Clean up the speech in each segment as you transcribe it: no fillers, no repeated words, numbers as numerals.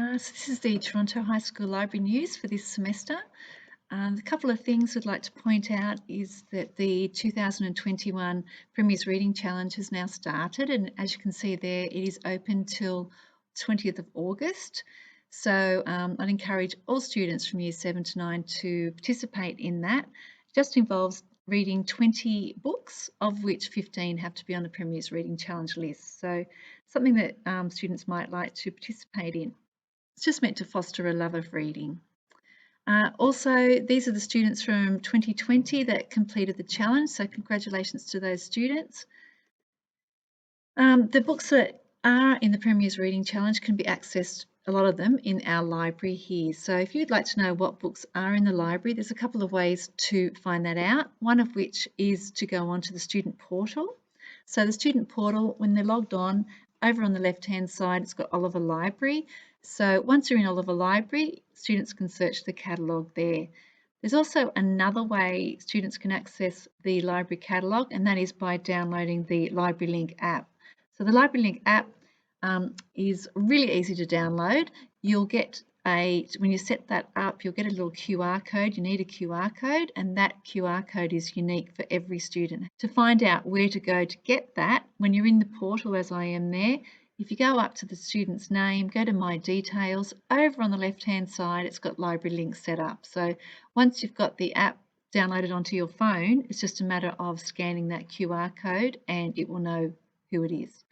So this is the Toronto High School Library News for this semester. A couple of things we'd like to point out is that the 2021 Premier's Reading Challenge has now started, and as you can see there, it is open till 20th of August. So I'd encourage all students from Year 7 to 9 to participate in that. It just involves reading 20 books, of which 15 have to be on the Premier's Reading Challenge list. So something that students might like to participate in. It's just meant to foster a love of reading. Also, these are the students from 2020 that completed the challenge, so congratulations to those students. The books that are in the Premier's Reading Challenge can be accessed, a lot of them, in our library here. So if you'd like to know what books are in the library, there's a couple of ways to find that out, one of which is to go onto the student portal. So the student portal, when they're logged on, over on the left-hand side, it's got Oliver Library. So once you're in Oliver Library, students can search the catalogue there. There's also another way students can access the library catalogue, and that is by downloading the Library Link app. So the Library Link app is really easy to download. You'll get when you set that up, you'll get a little QR code. You need a QR code, and that QR code is unique for every student. To find out where to go to get that, when you're in the portal, as I am there, if you go up to the student's name, go to My Details, over on the left-hand side, it's got Library Link set up. So once you've got the app downloaded onto your phone, it's just a matter of scanning that QR code and it will know who it is.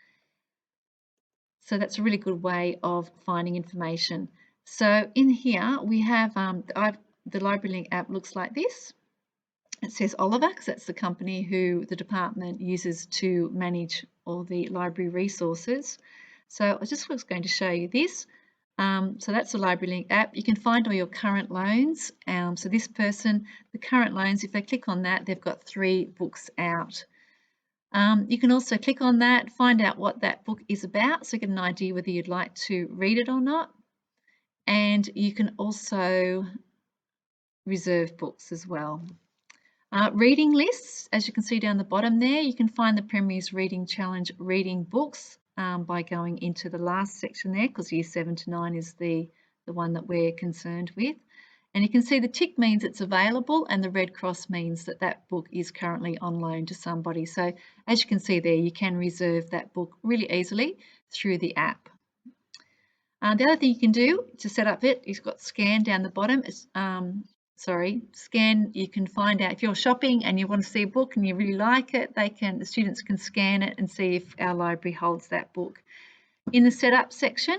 So that's a really good way of finding information. So in here we have the Library Link app looks like this. It says Oliver because that's the company who the department uses to manage all the library resources. So I just was going to show you this. So that's the Library Link app. You can find all your current loans. So this person, the current loans, if they click on that, they've got 3 books out. You can also click on that, find out what that book is about, so you get an idea whether you'd like to read it or not. And you can also reserve books as well. Reading lists, as you can see down the bottom there, you can find the Premier's Reading Challenge reading books by going into the last section there, because Year 7 to 9 is the one that we're concerned with. And you can see the tick means it's available and the red cross means that that book is currently on loan to somebody. So as you can see there, you can reserve that book really easily through the app. The other thing you can do to set up it, you've got scan down the bottom. Scan, you can find out if you're shopping and you want to see a book and you really like it, the students can scan it and see if our library holds that book. In the setup section,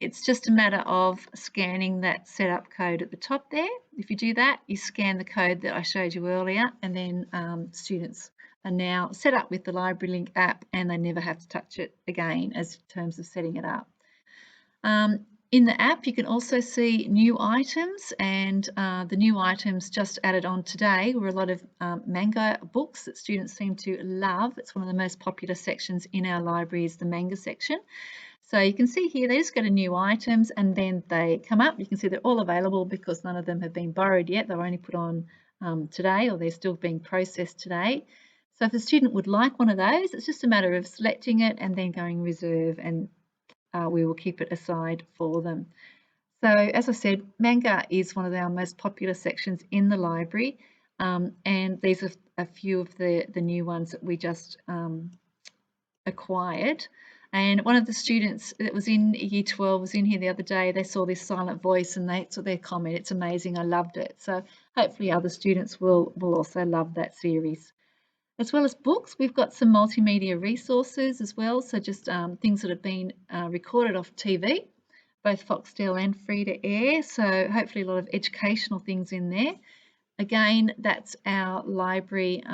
it's just a matter of scanning that setup code at the top there. If you do that, you scan the code that I showed you earlier, and then students are now set up with the Library Link app and they never have to touch it again as in terms of setting it up. In the app, you can also see new items, and the new items just added on today were a lot of Manga books that students seem to love. It's one of the most popular sections in our library is the Manga section. So you can see here, they just go to new items and then they come up. You can see they're all available because none of them have been borrowed yet. They were only put on today, or they're still being processed today. So if a student would like one of those, it's just a matter of selecting it and then going reserve, and we will keep it aside for them. So as I said, Manga is one of our most popular sections in the library, and these are a few of the new ones that we just acquired. And one of the students that was in Year 12 was in here the other day. They saw this silent voice and they saw their comment, "It's amazing, I loved it." So hopefully other students will also love that series. As well as books, we've got some multimedia resources as well. So just things that have been recorded off TV, both Foxtel and free to air. So hopefully a lot of educational things in there. Again, that's our library,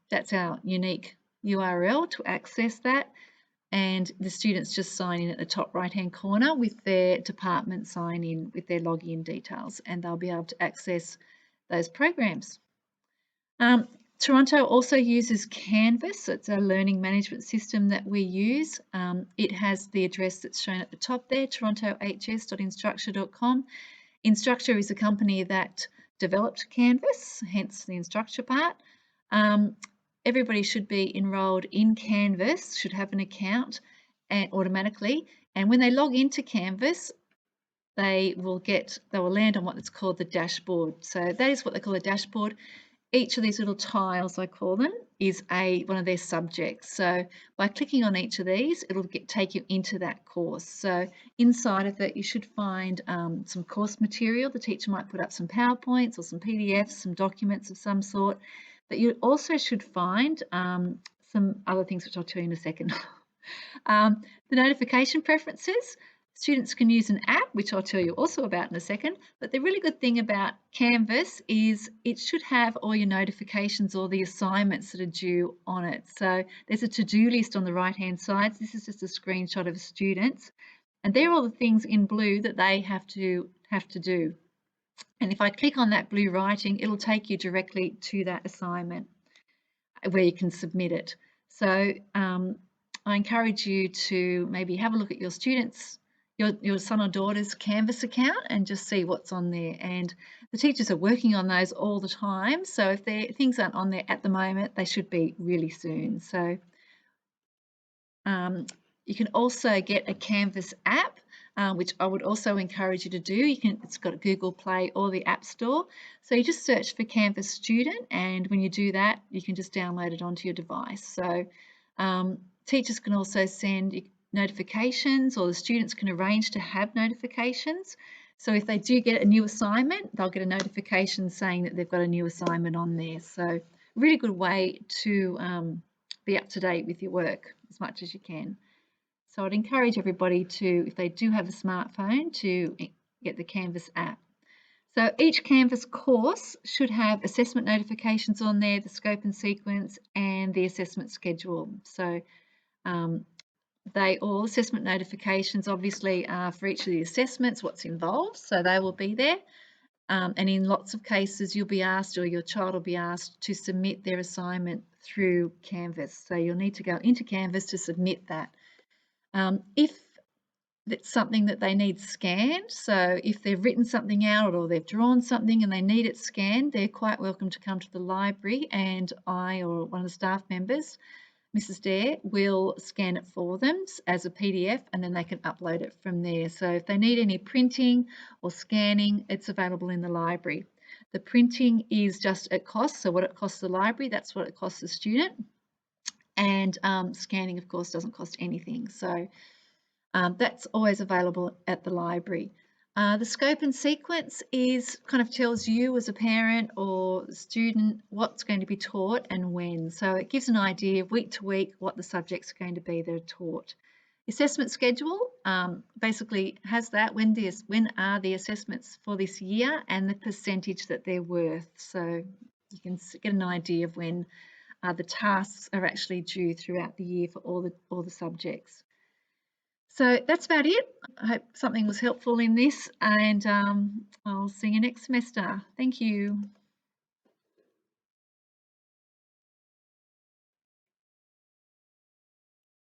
that's our unique URL to access that. And the students just sign in at the top right hand corner with their department sign in with their login details, and they'll be able to access those programs. Toronto also uses Canvas. It's a learning management system that we use. It has the address that's shown at the top there, torontohs.instructure.com. Instructure is a company that developed Canvas, hence the Instructure part. Everybody should be enrolled in Canvas, should have an account automatically. And when they log into Canvas, they will land on what's called the dashboard. So that is what they call a dashboard. Each of these little tiles, I call them, is one of their subjects. So by clicking on each of these, it'll take you into that course. So inside of it, you should find some course material. The teacher might put up some PowerPoints or some PDFs, some documents of some sort. But you also should find some other things, which I'll tell you in a second. The notification preferences, students can use an app, which I'll tell you also about in a second. But the really good thing about Canvas is it should have all your notifications or the assignments that are due on it. So there's a to-do list on the right-hand side. This is just a screenshot of students. And they're all the things in blue that they have to do. And if I click on that blue writing, it'll take you directly to that assignment where you can submit it. So I encourage you to maybe have a look at your students, your son or daughter's Canvas account, and just see what's on there. And the teachers are working on those all the time. So if things aren't on there at the moment, they should be really soon. So you can also get a Canvas app, which I would also encourage you to do. It's got Google Play or the App Store. So you just search for Canvas Student, and when you do that, you can just download it onto your device. So teachers can also send notifications, or the students can arrange to have notifications. So if they do get a new assignment, they'll get a notification saying that they've got a new assignment on there. So really good way to be up to date with your work as much as you can. So I'd encourage everybody to, if they do have a smartphone, to get the Canvas app. So each Canvas course should have assessment notifications on there, the scope and sequence, and the assessment schedule. So all assessment notifications obviously are for each of the assessments, what's involved, so they will be there. And in lots of cases, you'll be asked, or your child will be asked, to submit their assignment through Canvas. So you'll need to go into Canvas to submit that. If it's something that they need scanned, so if they've written something out or they've drawn something and they need it scanned, they're quite welcome to come to the library, and I or one of the staff members, Mrs. Dare, will scan it for them as a PDF, and then they can upload it from there. So if they need any printing or scanning, it's available in the library. The printing is just at cost, so what it costs the library, that's what it costs the student. And scanning, of course, doesn't cost anything. So that's always available at the library. The scope and sequence kind of tells you as a parent or student what's going to be taught and when. So it gives an idea week to week what the subjects are going to be that are taught. Assessment schedule basically has that, when are the assessments for this year and the percentage that they're worth. So you can get an idea of when the tasks are actually due throughout the year for all the subjects. So that's about it. I hope something was helpful in this, and I'll see you next semester. Thank you.